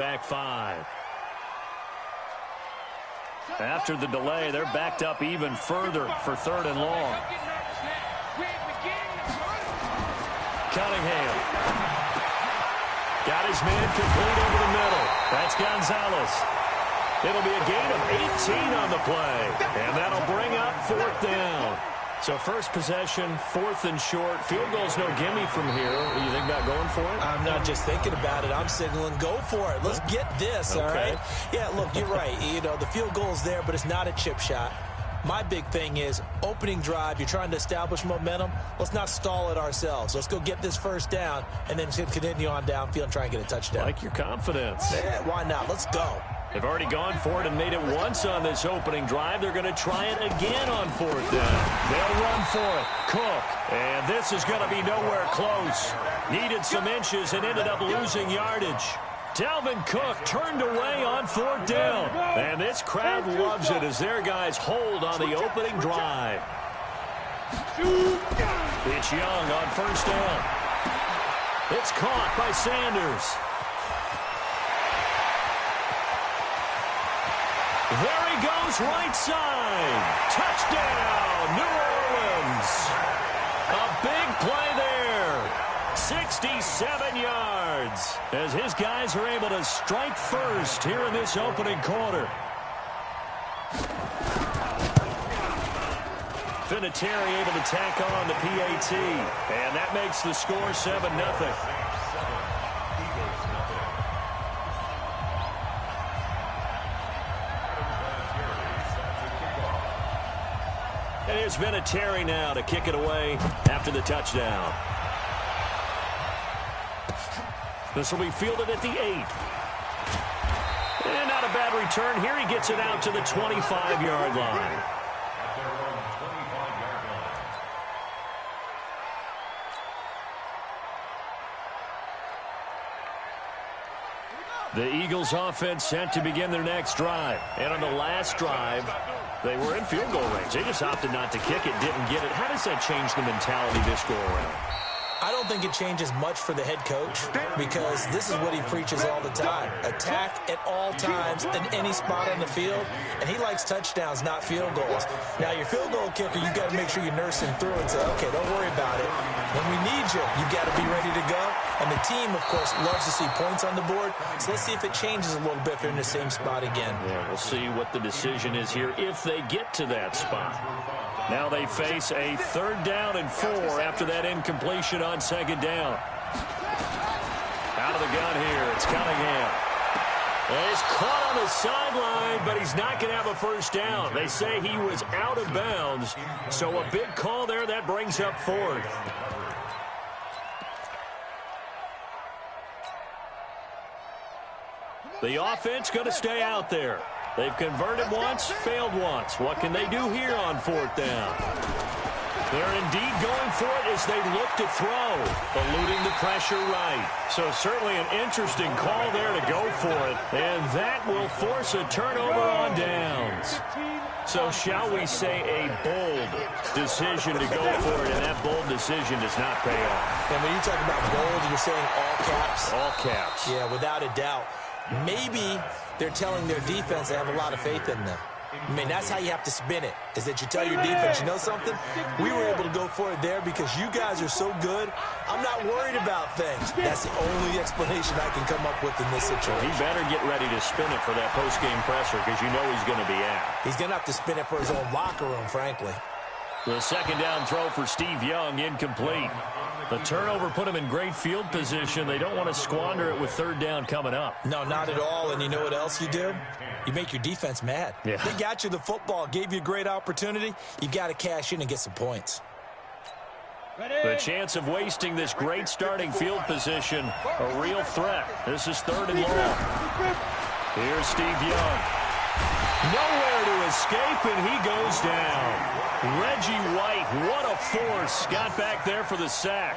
Back 5. After the delay, they're backed up even further for 3rd and long. Cunningham. Got his man complete over the middle. That's Gonzalez. It'll be a gain of 18 on the play. And that'll bring up 4th down. So first possession, 4th and short. Field goal's no gimme from here. What do you think about going for it? I'm not just thinking about it. I'm signaling go for it. Let's get this, all right? Yeah, look, you're right. You know, the field goal's there, but it's not a chip shot. My big thing is opening drive. You're trying to establish momentum. Let's not stall it ourselves. Let's go get this first down and then continue on downfield and try and get a touchdown. Like your confidence. Yeah, why not? Let's go. They've already gone for it and made it once on this opening drive. They're going to try it again on 4th down. They'll run for it. Cook. And this is going to be nowhere close. Needed some inches and ended up losing yardage. Dalvin Cook turned away on 4th down. And this crowd loves it as their guys hold on the opening drive. It's Young on 1st down. It's caught by Sanders. There he goes, right side. Touchdown, New Orleans. A big play there. 67 yards as his guys are able to strike first here in this opening quarter. Vinatieri able to tack on the PAT, and that makes the score 7-0. And here's Vinatieri now to kick it away after the touchdown. This will be fielded at the 8. And not a bad return here. He gets it out to the 25-yard line. The Eagles offense set to begin their next drive. And on the last drive, they were in field goal range. They just opted not to kick it, didn't get it. How does that change the mentality this go around? I don't think it changes much for the head coach because this is what he preaches all the time. Attack at all times in any spot on the field, and he likes touchdowns, not field goals. Now, your field goal kicker, you got to make sure you nurse him through and say, okay, don't worry about it. When we need you, you got to be ready to go. And the team, of course, loves to see points on the board. So let's see if it changes a little bit if they're in the same spot again. Yeah, we'll see what the decision is here if they get to that spot. Now they face a 3rd down and 4 after that incompletion on 2nd down. Out of the gun here, it's Cunningham. And he's caught on the sideline, but he's not going to have a first down. They say he was out of bounds, so a big call there that brings up 4th. The offense going to stay out there. They've converted once, failed once. What can they do here on 4th down? They're indeed going for it as they look to throw, eluding the pressure right. So certainly an interesting call there to go for it, and that will force a turnover on downs. So shall we say a bold decision to go for it, and that bold decision does not pay off. And when you talk about bold, you're saying all caps? All caps. Yeah, without a doubt. Maybe they're telling their defense they have a lot of faith in them. I mean, that's how you have to spin it, is that you tell your defense, you know something? We were able to go for it there because you guys are so good. I'm not worried about things. That's the only explanation I can come up with in this situation. He better get ready to spin it for that post-game presser because you know he's going to be out. He's going to have to spin it for his own locker room, frankly. The 2nd down throw for Steve Young, incomplete. The turnover put him in great field position. They don't want to squander it with 3rd down coming up. No, not at all. And you know what else you do? You make your defense mad. Yeah. They got you the football, gave you a great opportunity. You got to cash in and get some points. The chance of wasting this great starting field position, a real threat. This is 3rd and long. Here's Steve Young. Nowhere to escape, and he goes down. Reggie White, what a force. Got back there for the sack.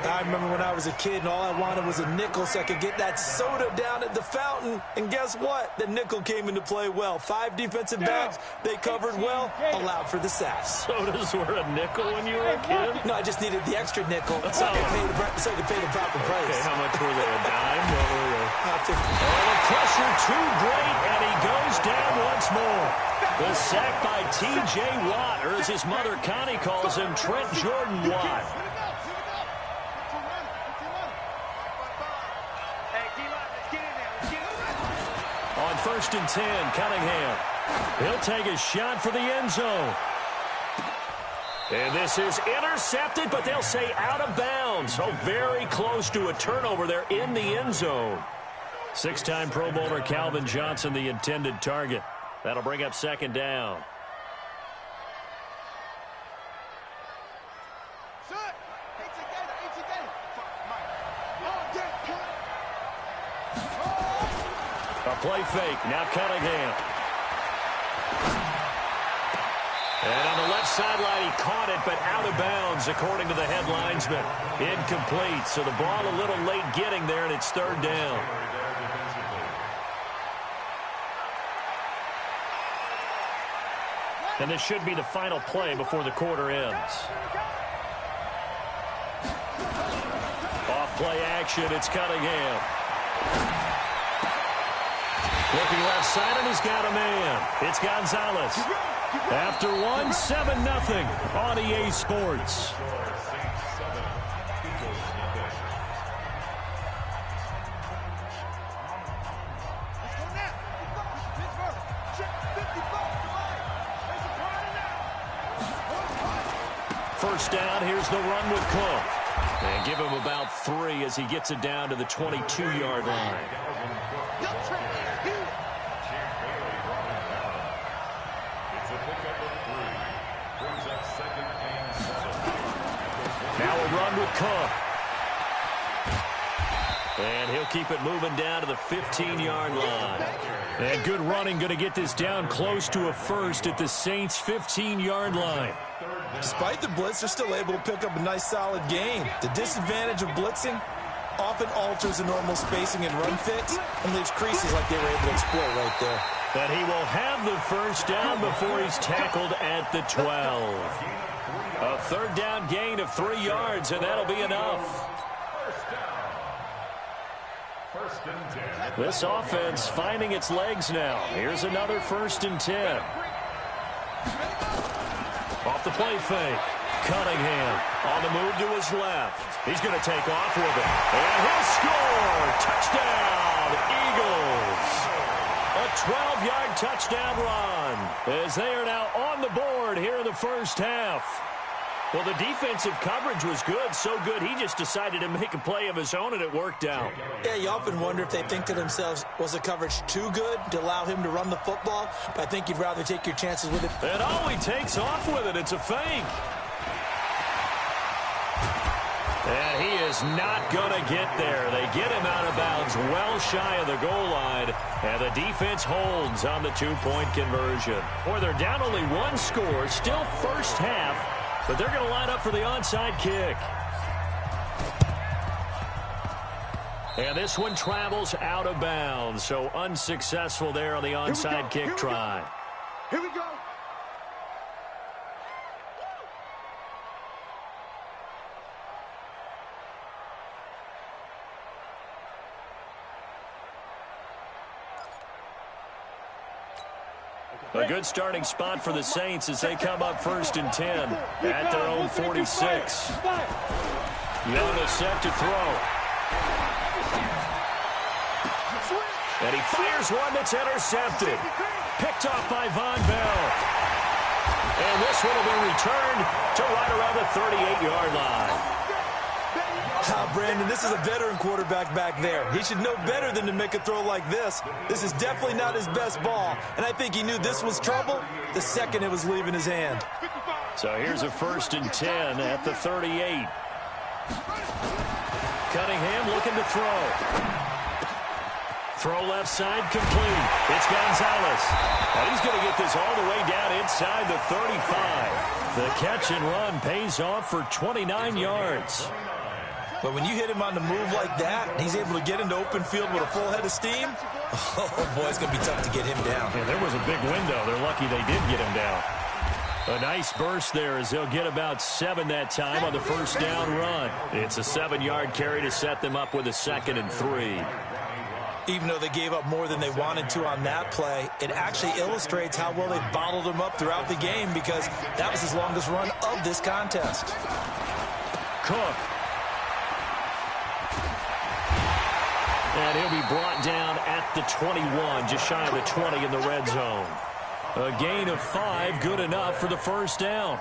I remember when I was a kid and all I wanted was a nickel so I could get that soda down at the fountain. And guess what? The nickel came into play well. 5 defensive backs. They covered well, allowed for the sacks. Sodas were a nickel when you were a kid? No, I just needed the extra nickel so I could pay the proper price. Okay, how much were they? A dime? What were they? the pressure too great, and he goes down once more. The sack by T.J. Watt, or as his mother Connie calls him, Trent Jordan Watt. On 1st and 10, Cunningham. He'll take a shot for the end zone. And this is intercepted, but they'll say out of bounds. So very close to a turnover there in the end zone. 6-time Pro Bowler Calvin Johnson, the intended target. That'll bring up 2nd down. A play fake. Now Cunningham. And on the left sideline, he caught it, but out of bounds, according to the head linesman. Incomplete. So the ball a little late getting there, and it's 3rd down. And this should be the final play before the quarter ends. Off play action, it's Cunningham. Looking left side, and he's got a man. It's Gonzalez. After 1, 7-0 on EA Sports. First down, here's the run with Cook. And give him about 3 as he gets it down to the 22-yard line. Now a run with Cook. And he'll keep it moving down to the 15-yard line. And good running, going to get this down close to a first at the Saints' 15-yard line. Despite the blitz, they're still able to pick up a nice, solid gain. The disadvantage of blitzing often alters the normal spacing and run fits and leaves creases like they were able to exploit right there. But he will have the first down before he's tackled at the 12. A 3rd down gain of 3 yards, and that'll be enough. This offense finding its legs now. Here's another 1st and 10. Off the play fake. Cunningham on the move to his left. He's going to take off with it. And he'll score. Touchdown, Eagles. A 12-yard touchdown run as they are now on the board here in the first half. Well, the defensive coverage was good, so good he just decided to make a play of his own, and it worked out. Yeah, you often wonder if they think to themselves, was the coverage too good to allow him to run the football? But I think you'd rather take your chances with it. And oh, he takes off with it. It's a fake. And he is not going to get there. They get him out of bounds well shy of the goal line. And the defense holds on the 2-point conversion. Boy, they're down only 1 score, still first half. But they're going to line up for the onside kick. And this one travels out of bounds. So unsuccessful there on the onside kick try. Here we go. A good starting spot for the Saints as they come up 1st and 10 at their own 46. Young is set to throw. And he fires one that's intercepted. Picked off by Von Bell. And this one will be returned to right around the 38-yard line. Brandon, this is a veteran quarterback back there. He should know better than to make a throw like this. This is definitely not his best ball, and I think he knew this was trouble the second it was leaving his hand. So here's a 1st and 10 at the 38. Cunningham looking to throw. Throw left side complete. It's Gonzalez. And he's going to get this all the way down inside the 35. The catch and run pays off for 29 yards. But when you hit him on the move like that, and he's able to get into open field with a full head of steam, oh, boy, it's going to be tough to get him down. Yeah, there was a big window. They're lucky they did get him down. A nice burst there as they'll get about 7 that time on the first down run. It's a 7-yard carry to set them up with a 2nd and 3. Even though they gave up more than they wanted to on that play, it actually illustrates how well they bottled them up throughout the game because that was his longest run of this contest. Cook. And he'll be brought down at the 21, just shy of the 20 in the red zone. A gain of 5, good enough for the first down.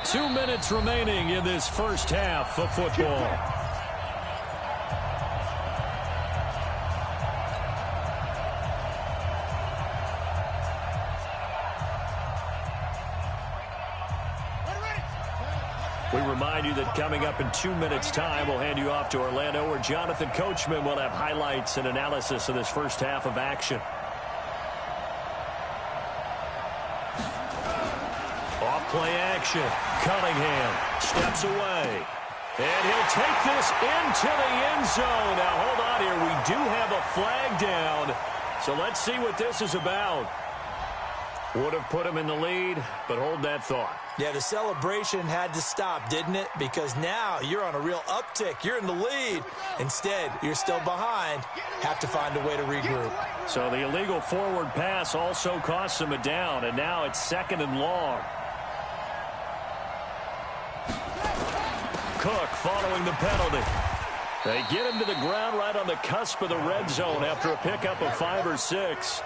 2 minutes remaining in this first half of football. We remind you that coming up in 2 minutes' time, we'll hand you off to Orlando, where Jonathan Coachman will have highlights and analysis of this first half of action. Off-play action. Cunningham steps away. And he'll take this into the end zone. Now, hold on here. We do have a flag down. So let's see what this is about. Would have put him in the lead, but hold that thought. Yeah, the celebration had to stop, didn't it? Because now you're on a real uptick. You're in the lead. Instead, you're still behind. Have to find a way to regroup. So the illegal forward pass also costs him a down, and now it's 2nd and long. Cook following the penalty. They get him to the ground right on the cusp of the red zone after a pickup of 5 or 6.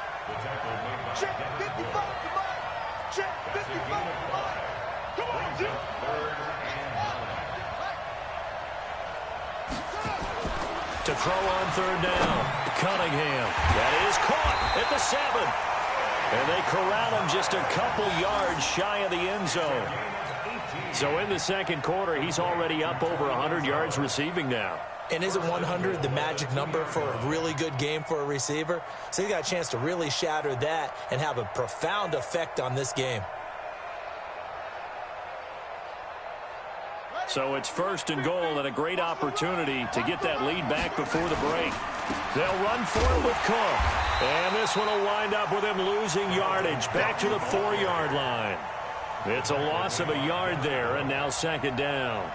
Check 55, come on. Check 55, come on. Come on, Jim. To throw on 3rd down. Cunningham. That is caught at the 7. And they corral him just a couple yards shy of the end zone. So in the second quarter, he's already up over 100 yards receiving now. And isn't 100 the magic number for a really good game for a receiver? So he got a chance to really shatter that and have a profound effect on this game. So it's 1st and goal and a great opportunity to get that lead back before the break. They'll run for it with Cook. And this one will wind up with him losing yardage back to the 4-yard line. It's a loss of a yard there, and now 2nd down.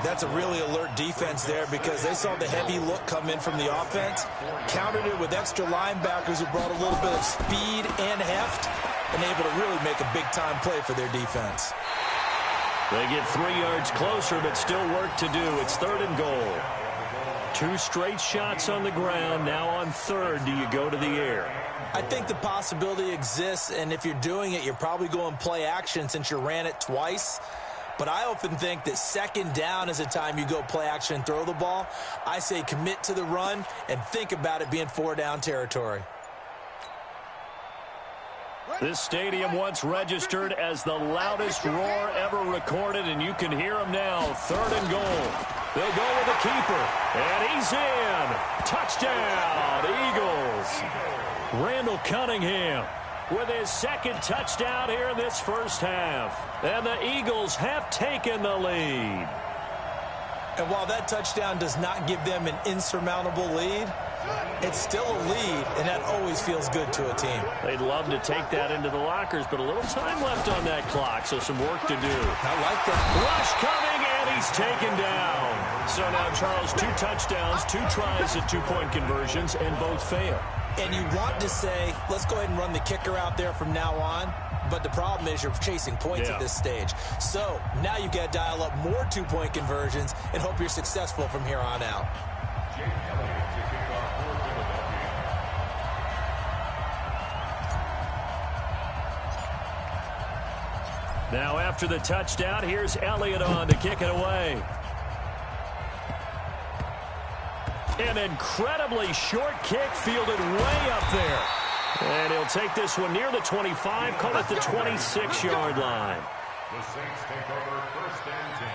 That's a really alert defense there because they saw the heavy look come in from the offense, countered it with extra linebackers who brought a little bit of speed and heft, and able to really make a big-time play for their defense. They get 3 yards closer, but still work to do. It's 3rd and goal. 2 straight shots on the ground. Now on 3rd, do you go to the air? I think the possibility exists, and if you're doing it, you're probably going play action since you ran it twice. But I often think that 2nd down is a time you go play action and throw the ball. I say commit to the run and think about it being 4-down territory. This stadium once registered as the loudest roar ever recorded, and you can hear him now. 3rd and goal. They'll go with the keeper, and he's in. Touchdown, Eagles. Randall Cunningham with his 2nd touchdown here in this first half. And the Eagles have taken the lead. And while that touchdown does not give them an insurmountable lead, it's still a lead, and that always feels good to a team. They'd love to take that into the lockers, but a little time left on that clock, so some work to do. I like that. Rush coming, and he's taken down. So now, Charles, 2 touchdowns, 2 tries at 2-point conversions, and both fail. And you want to say, let's go ahead and run the kicker out there from now on. But the problem is you're chasing points at this stage. So now you got to dial up more 2-point conversions and hope you're successful from here on out. Now after the touchdown, here's Elliott on to kick it away. An incredibly short kick fielded way up there. And he'll take this one near the 25, call it the 26-yard line. The Saints take over 1st and 10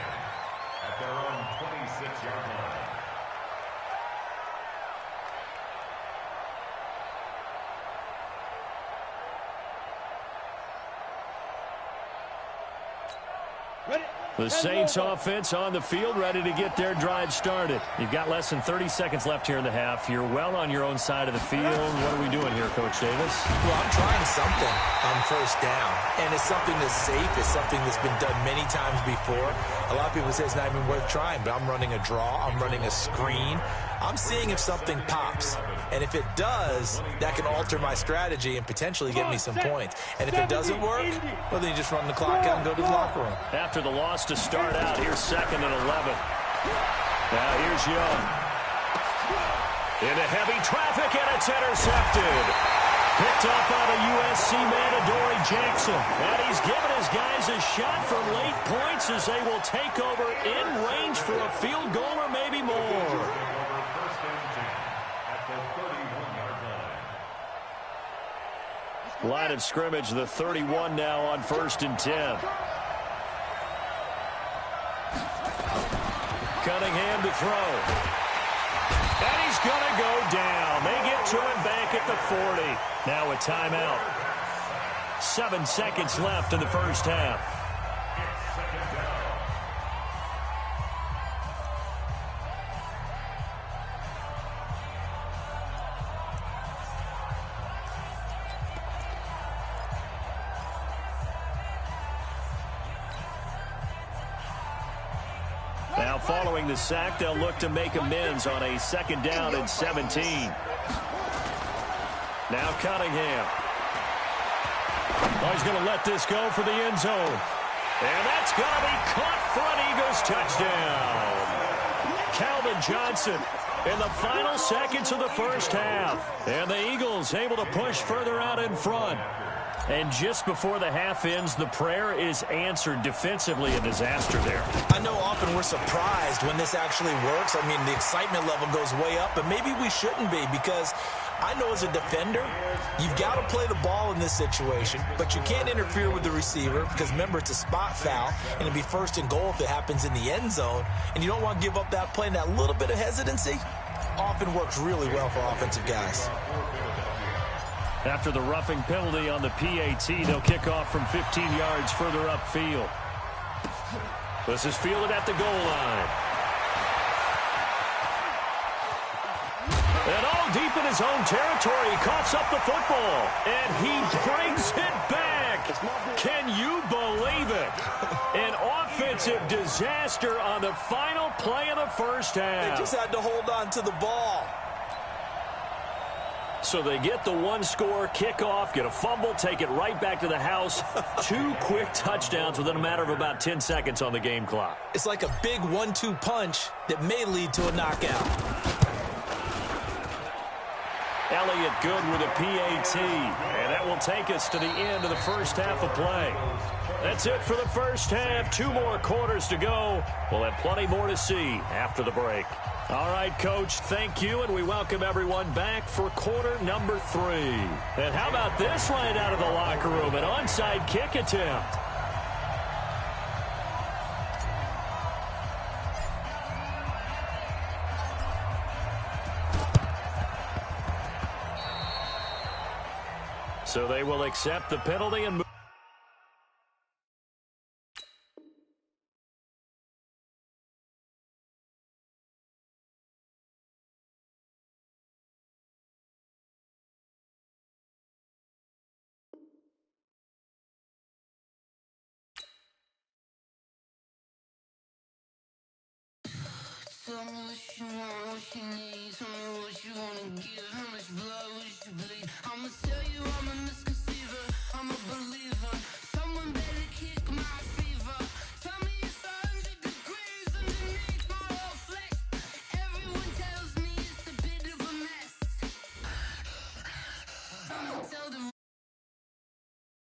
at their own 26-yard line. The Saints offense on the field, ready to get their drive started. You've got less than 30 seconds left here in the half. You're well on your own side of the field. What are we doing here, Coach Davis? Well, I'm trying something on first down, and it's something that's safe. It's something that's been done many times before. A lot of people say it's not even worth trying, but I'm running a draw. I'm running a screen. I'm seeing if something pops. And if it does, that can alter my strategy and potentially get me some points. And if it doesn't work, well, then you just run the clock out and go to the locker room. After the loss to start out, here's 2nd and 11. Now here's Young. Into heavy traffic, and it's intercepted. Picked up by the USC man, Adoree Jackson. And he's given his guys a shot for late points as they will take over in range for a field goal or maybe more. Line of scrimmage, the 31 now on 1st and 10. Cunningham to throw. And he's going to go down. They get to him back at the 40. Now a timeout. 7 seconds left in the first half. Now following the sack, they'll look to make amends on a 2nd down and 17. Now Cunningham. Oh, he's going to let this go for the end zone. And that's going to be caught for an Eagles touchdown. Calvin Johnson in the final seconds of the first half. And the Eagles able to push further out in front. And just before the half ends, the prayer is answered. Defensively, a disaster there. I know often we're surprised when this actually works. I mean, the excitement level goes way up, but maybe we shouldn't be, because I know as a defender, you've got to play the ball in this situation, but you can't interfere with the receiver because, remember, it's a spot foul, and it'll be 1st and goal if it happens in the end zone, and you don't want to give up that play, and that little bit of hesitancy often works really well for offensive guys. After the roughing penalty on the PAT, they'll kick off from 15 yards further upfield. This is fielded at the goal line. And all deep in his own territory, he coughs up the football. And he brings it back. Can you believe it? An offensive disaster on the final play of the first half. They just had to hold on to the ball. So they get the one-score kickoff, get a fumble, take it right back to the house. 2 quick touchdowns within a matter of about 10 seconds on the game clock. It's like a big 1-2 punch that may lead to a knockout. Elliott good with a PAT. And that will take us to the end of the first half of play. That's it for the first half. 2 more quarters to go. We'll have plenty more to see after the break. All right, Coach, thank you, and we welcome everyone back for quarter number 3. And how about this right out of the locker room, an onside kick attempt. So they will accept the penalty and move. Tell me what you want, what you need. Tell me what you wanna give. How much blood would you bleed? I'ma tell you I'm a misconceiver. I'm a believer. Someone better kick my fever. Tell me it's 100 degrees underneath my whole flesh. Everyone tells me it's a bit of a mess. I'ma tell the